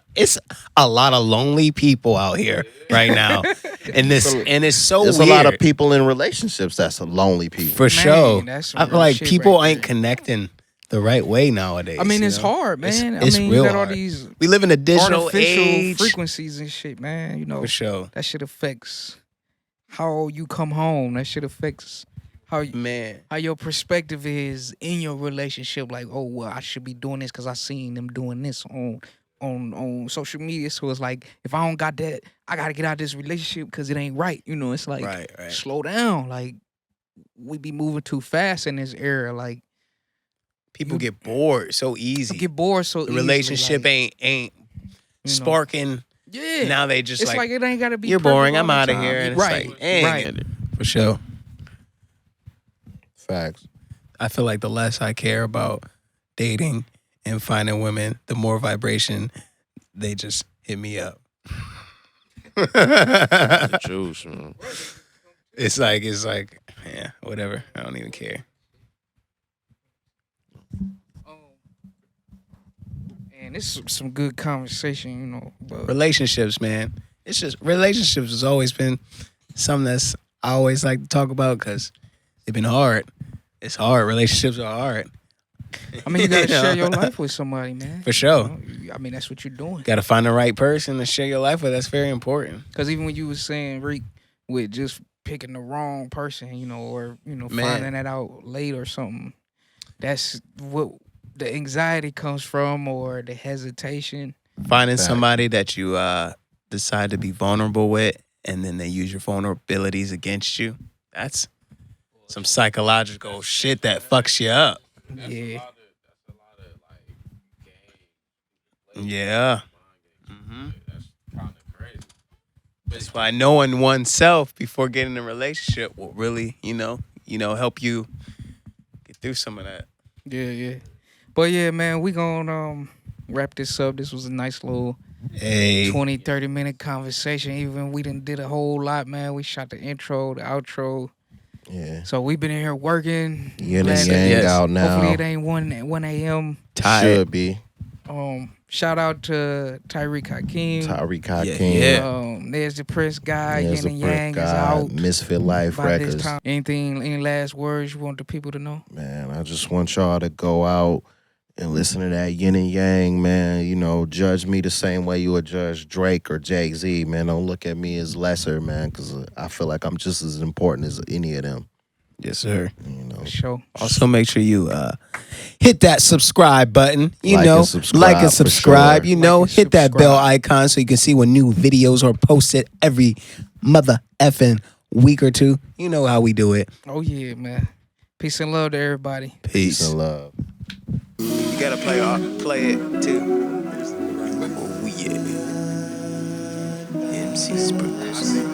Speaker 5: of lonely people out here right now, and it's so
Speaker 6: There's
Speaker 5: weird.
Speaker 6: a lot of people in relationships that's lonely people.
Speaker 5: For sure.
Speaker 7: that's some
Speaker 5: I feel
Speaker 7: real
Speaker 5: like
Speaker 7: shit
Speaker 5: people
Speaker 7: right
Speaker 5: ain't
Speaker 7: there.
Speaker 5: connecting the right way nowadays.
Speaker 7: I mean,
Speaker 5: you
Speaker 7: it's
Speaker 5: know?
Speaker 7: hard, man.
Speaker 5: It's
Speaker 7: I mean,
Speaker 5: real
Speaker 7: you got all
Speaker 5: hard.
Speaker 7: these
Speaker 5: We live in a digital
Speaker 7: artificial
Speaker 5: age.
Speaker 7: frequencies and shit, man. You know,
Speaker 5: For sure,
Speaker 7: that shit affects how you come home. That shit affects
Speaker 5: man.
Speaker 7: how your perspective is in your relationship. Like, oh well, I should be doing this because I seen them doing this on social media. So it's like, if I don't got that, I gotta get out of this relationship because it ain't right. You know, it's like
Speaker 5: Right.
Speaker 7: slow down. Like, we be moving too fast in this era. Like,
Speaker 5: People get bored so easy.
Speaker 7: get bored so
Speaker 5: the
Speaker 7: easily,
Speaker 5: relationship
Speaker 7: like,
Speaker 5: ain't
Speaker 7: you know.
Speaker 5: sparking.
Speaker 7: Yeah.
Speaker 5: Now they just
Speaker 7: It's like it ain't gotta be.
Speaker 5: you're
Speaker 7: perfect
Speaker 5: boring.
Speaker 7: all
Speaker 5: I'm
Speaker 7: the
Speaker 5: out of
Speaker 7: time.
Speaker 5: here. And
Speaker 7: Right.
Speaker 5: It's like, dang.
Speaker 7: Right.
Speaker 5: For sure.
Speaker 6: Facts.
Speaker 5: I feel like the less I care about dating and finding women, the more vibration they just hit me up.
Speaker 4: The juice, man.
Speaker 5: It's like, yeah, whatever. I don't even care.
Speaker 7: And this is some good conversation, you know. But
Speaker 5: Relationships, man. It's just relationships has always been something that's I always like to talk about because they've been hard. It's hard. Relationships are hard.
Speaker 7: I mean, you gotta
Speaker 5: You know?
Speaker 7: share your life with somebody, man.
Speaker 5: For sure.
Speaker 7: You know? I mean, that's what you're doing.
Speaker 5: Got to find the right person to share your life with. That's very important.
Speaker 7: Because even when you was saying, Reek, with just picking the wrong person, you know, or
Speaker 5: Man.
Speaker 7: finding that out late or something, that's what the anxiety comes from, or the hesitation.
Speaker 5: Finding
Speaker 6: Fact.
Speaker 5: somebody that you decide to be vulnerable with, and then they use your vulnerabilities against you. That's some psychological shit that fucks you up.
Speaker 7: Yeah.
Speaker 5: Yeah. That's why knowing oneself before getting in a relationship will really, help you get through some of that.
Speaker 7: Yeah. But yeah, man, we gonna wrap this up. This was a nice little
Speaker 5: Hey.
Speaker 7: 20, 30-minute conversation. Even we done did a whole lot, man. We shot the intro, the outro.
Speaker 6: Yeah.
Speaker 7: So we've been in here working.
Speaker 6: Yin
Speaker 7: Glad
Speaker 6: and
Speaker 7: that-
Speaker 6: yang
Speaker 5: Yes.
Speaker 6: out now.
Speaker 7: Hopefully it ain't 1 a.m.
Speaker 6: Should be.
Speaker 7: Shout out to Tyreek Hakeem.
Speaker 6: Tyreek
Speaker 5: Yeah,
Speaker 6: Hakeem.
Speaker 5: yeah.
Speaker 7: There's the Press Guy.
Speaker 6: There's
Speaker 7: Yin
Speaker 6: the
Speaker 7: and Yang
Speaker 6: Brick
Speaker 7: is
Speaker 6: God,
Speaker 7: out
Speaker 6: Misfit Life
Speaker 7: by
Speaker 6: Records.
Speaker 7: this time. Any last words you want the people to know?
Speaker 6: Man, I just want y'all to go out and listen to that Yin and Yang, man. You know, judge me the same way you would judge Drake or Jay-Z, man. Don't look at me as lesser, man, because I feel like I'm just as important as any of them.
Speaker 5: Yes, sir.
Speaker 6: You know,
Speaker 7: For sure.
Speaker 5: Also, make sure you hit that subscribe button.
Speaker 6: Like and subscribe, for
Speaker 5: subscribe.
Speaker 6: sure.
Speaker 5: You know,
Speaker 7: Like and
Speaker 5: hit that bell
Speaker 7: subscribe.
Speaker 5: icon so you can see when new videos are posted every mother effing week or two. You know how we do it.
Speaker 7: Oh yeah, man. Peace and love to everybody.
Speaker 6: peace and love.
Speaker 5: You gotta play it too. Oh yeah. MC Spruce.